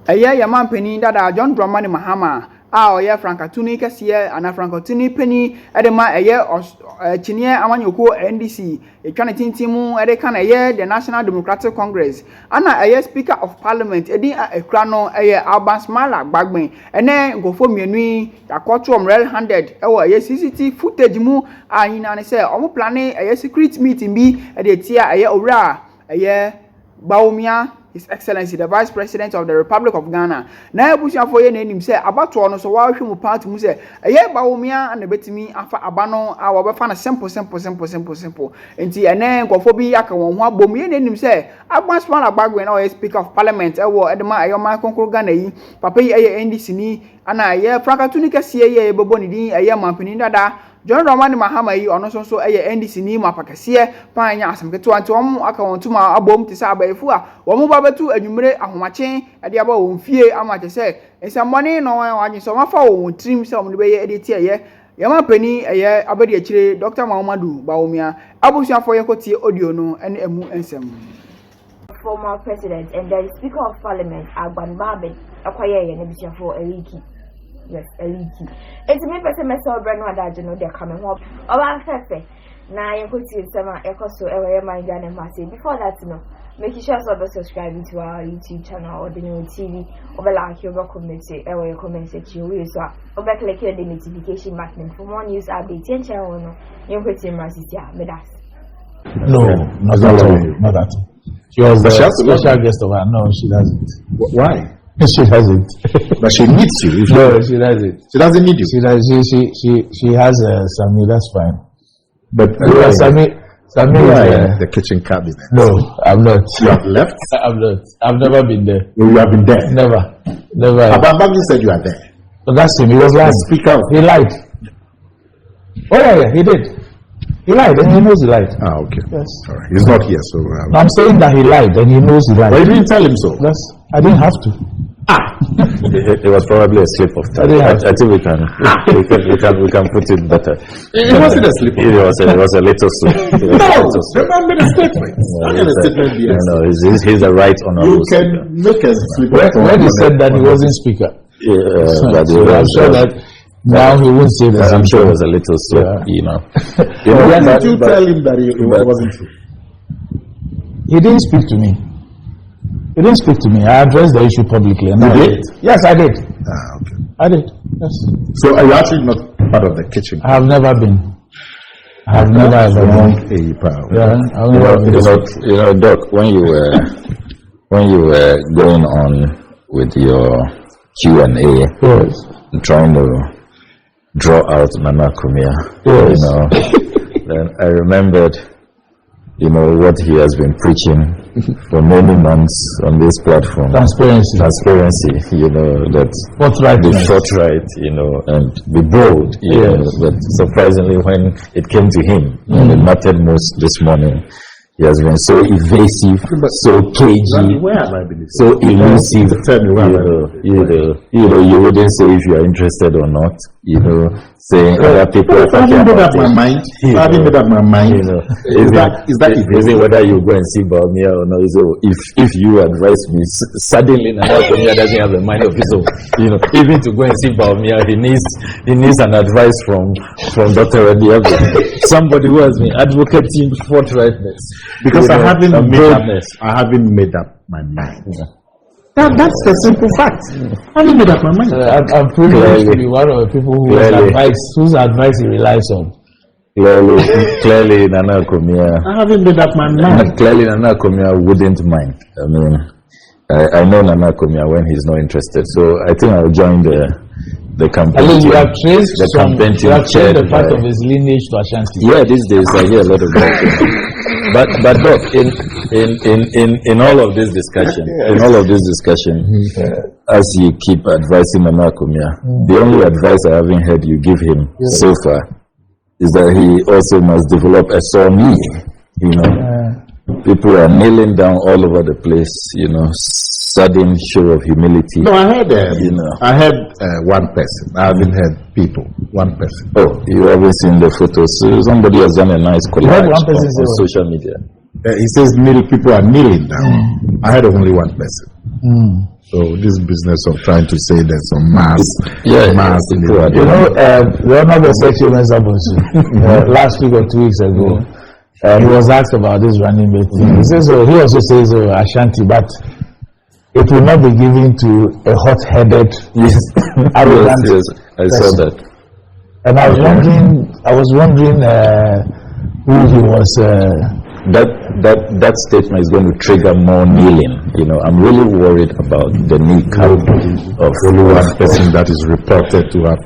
Eye yaman penny dada John Dramani Mahama oye Frankatuni kesiye ana Frankatuni penny edema eye chinie amanyoko NDC etwane tintimu ede kan eye the National Democratic Congress ana eye Speaker of Parliament edi ekra no eye Alban Bagbin ene ngofo mienu yakoto red handed ewo eye CCTV footage mu anyina ne se omo planning eye secret meeting bi ede tia eye owura eye Baumia His Excellency the Vice President of the Republic of Ghana. Na ebusuafo ye na enim se abato no so wa hwe mu party mu se eye Baumia na betimi afa abano a wo befa na simple. Enti ene nkofo bi aka won ho abom ye na enim se Alban Bagbin na o Speaker of Parliament ewo edema ayoma konkro Ghana yi papa yi eye NDC ni ana eye Frankatuni kase ye bebo ni din eye mampani dada John Dramani Mahama yi ono so eye NDC ni mapakase panya asemketo anti won aka won tuma abom ti sa abayifu a won babetu anwumre ahomache ade aba won fie amache se ensamone no wanyi so mafa won trim se won be ye editi eye yama pani eye abadi akire Dr. Mahama Baumia abusuafo ye kotie audio no ene emu ensem. Former president and the Speaker of Parliament Alban Bagbin akwaye ye ne bisuafo eliki. Yes, eliki. It's me person myself brand no that you know they're coming up. Oba fefe na ye kotie sama ekoso ewe mind and massive. Before that, you know, make sure you subscribe to our YouTube channel or the new TV. Over like your comment or your comment section. We so over click the notification button for more news updates. And channel no, you go to my sister. No, not at all. Not at all. She was the special guest of her. No, she doesn't. Why? She doesn't. But she needs you. No, she doesn't. She doesn't need you. She has Sammy. That's fine. But Sammy the kitchen cabinet. No, I'm not. You have left? I'm not. I've never been there. No, you have been there. Never. Alban Bagbin said you are there. So that's him. He was lying. Speaker. He lied. Oh yeah, he did. He lied, and he knows he lied. Ah, okay. Yes. All right. He's not here, so. I'm saying that he lied, and he knows he lied. But you didn't tell him so. Yes. I didn't have to. It was probably a slip of tongue. I think we can put it better. It wasn't a slip of tongue. It was a little slip. Remember the statement. He's a right honorable. You can make a slip of tongue. When he said that he wasn't speaker. I'm sure that now he won't say that. I'm sure it was a little slip, you know. Did you tell him that it wasn't true? He didn't speak to me. He didn't speak to me. I addressed the issue publicly. And you did? Yes, I did. Ah, okay. I did. Yes. So are you actually not part of the kitchen? I have never been. I have never ever been. Yeah. You know, Doc, when you were going on with your Q&A, yes, trying to draw out Nana Kumia, yes, you know, then I remembered, you know, what he has been preaching for many months on this platform. Transparency, you know, that be forthright, you know, and be bold, you know. But surprisingly, when it came to him, and it mattered most this morning, he has been so evasive, so cagey, so elusive. Tell me you wouldn't say if you are interested or not, you know, saying other people are talking about it. I haven't made up my mind. You know, is that even whether you go and see Baumia or not, so if you advise me, suddenly Nana Baumia doesn't have a mind of his own. You know, even to go and see Baumia, he needs an advice from Dr. Radiago, somebody who has been advocating forthrightness. Because I haven't made up my mind. Yeah. That's the simple fact. I haven't made up my mind. I'm privileged to be one of the people whose advice he relies on. Clearly, Nana Kumia. I haven't made up my mind. Clearly, Nana Kumia wouldn't mind. I mean, I know Nana Kumia when he's not interested. So I think I'll join the campaign. I mean, you have traced the part of his lineage to Ashanti. Yeah, these days I hear a lot of that. But look, in all of this discussion, as you keep advising Nana Kumia, the only advice I haven't heard you give him so far is that he also must develop a sore knee. You know, people are kneeling down all over the place. You know, sudden show of humility. No, I heard I heard one person. I haven't heard people. One person. Oh, you haven't seen the photos. Somebody has done a nice collage on social media. He says people are kneeling down. I heard of only one person. So this business of trying to say there's some mass in the You know, one of the sexual last week or 2 weeks ago, he was asked about this running mate thing. He says, he also says, Ashanti, but it will not be given to a hot-headed, arrogant yes, I saw that. And I was wondering who he was. That statement is going to trigger more kneeling. You know, I'm really worried about the knee cap of only one person that is reported to have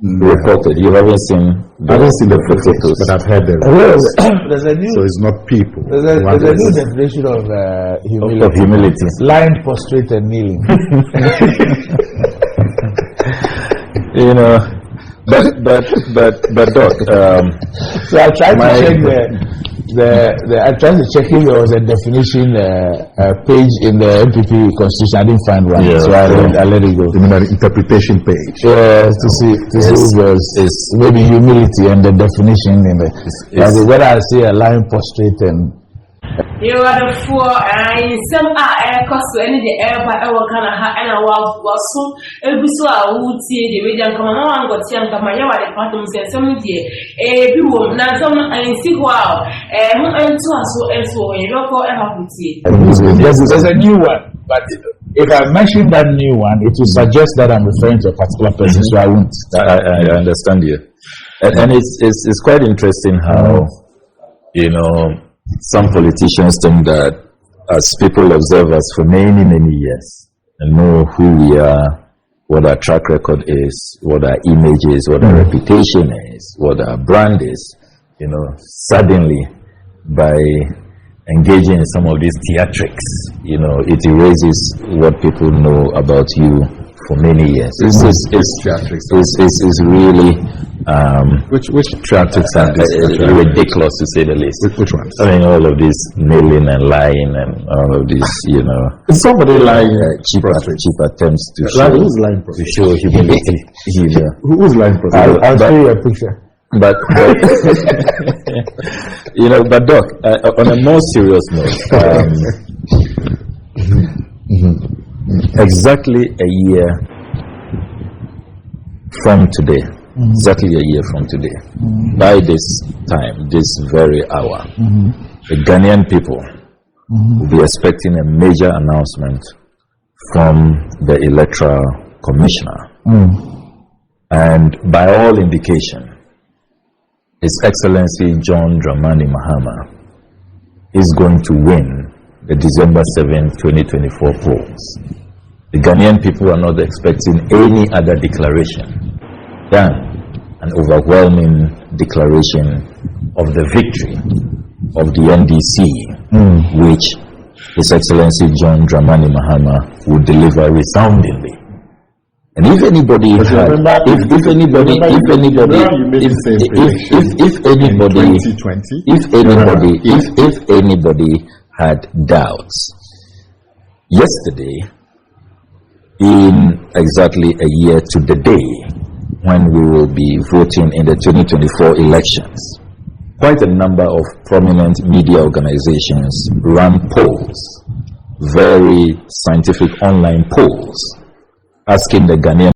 reported. You haven't seen the photos, but I've heard them. So it's not people. There's a new definition of humility. Lying, prostrate, and kneeling. You know, but Doc. So I tried to check I tried to check if there was a definition page in the MPP constitution. I didn't find one, so I let it go. You mean an interpretation page? Yes, to see if there's maybe humility and the definition in the. Whether I say a lying, prostrate, and. You are the four, and some are air cost to any the air by our kind of and a was so every so I would see the region come on, got some Kamaya, the bottoms and some dear. A people, now some and see wow, and to us so you don't go ever would see. There's a new one, but if I mention that new one, it will suggest that I'm referring to a particular person, so I won't. I understand you. And it's quite interesting how, you know, some politicians think that as people observe us for many years and know who we are, what our track record is, what our image is, what our reputation is, what our brand is, you know, suddenly by engaging in some of these theatrics, you know, it erases what people know about you for many years. It's really which theatrics are ridiculous to say the least. Which ones? I mean, all of this kneeling and lying and all of this, you know. Is somebody lying? Cheap attempts to who's lying show humility. You know. Who's lying? I'll show you a picture. But you know, but Doc, on a more serious note, exactly a year from today, by this time, this very hour, the Ghanaian people will be expecting a major announcement from the Electoral Commissioner. And by all indication, His Excellency John Dramani Mahama is going to win the December 7, 2024 polls. The Ghanaian people are not expecting any other declaration than an overwhelming declaration of the victory of the NDC, which His Excellency John Dramani Mahama would deliver resoundingly. And if anybody had doubts, yesterday, in exactly a year to the day when we will be voting in the 2024 elections, quite a number of prominent media organizations ran polls, very scientific online polls, asking the Ghanaian